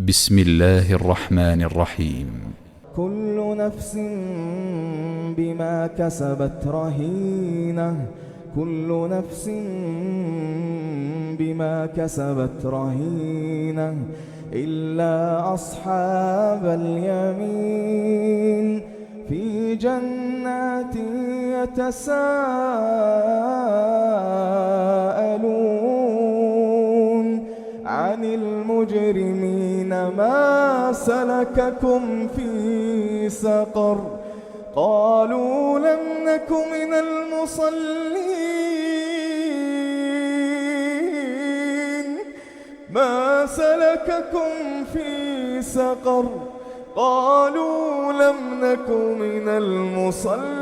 بسم الله الرحمن الرحيم. كل نفس بما كسبت رهينة، كل نفس بما كسبت رهينة إلا أصحاب اليمين في جنات يتساءلون عن المجرمين ما سلككم في سقر؟ قالوا لم نك من المصلين. ما سلككم في سقر؟ قالوا لم نك من المصلين.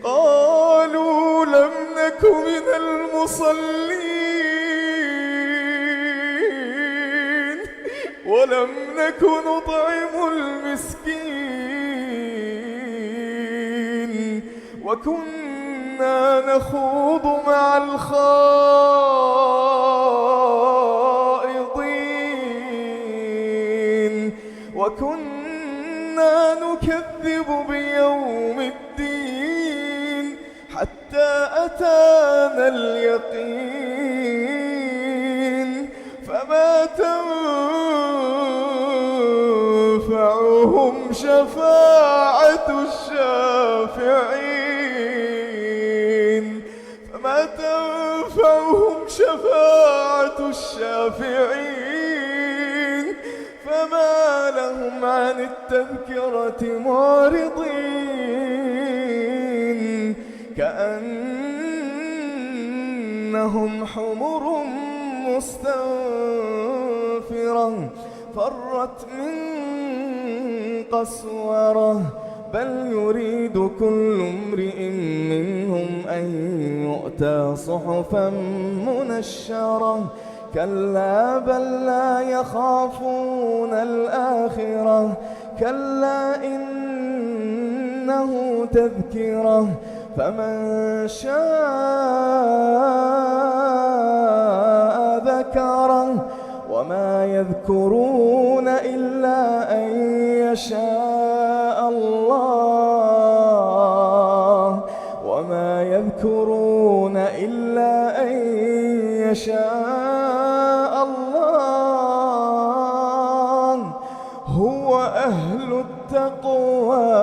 قالوا لم نك من المصلين ولم نك نطعم المسكين وكنا نخوض مع الخائضين وكنا نكذب بيوم الدين حتى أتانا اليقين فما تنفعهم شفاعة الشافعين. فما تنفعهم شفاعة الشافعين. فما لهم عن التذكرة معرضين كأنهم حمر مستنفرة فرت من قسورة بل يريد كل امرئ منهم أن يؤتى صحفا منشرة كلا بل لا يخافون الآخرة كلا إنه تذكرة فمن شاء ذكره وما يذكرون إلا أن يشاء الله وما يذكرون إلا أن يشاء الله. هو أهل التقوى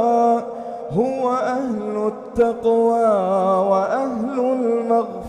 وأهل المغفرة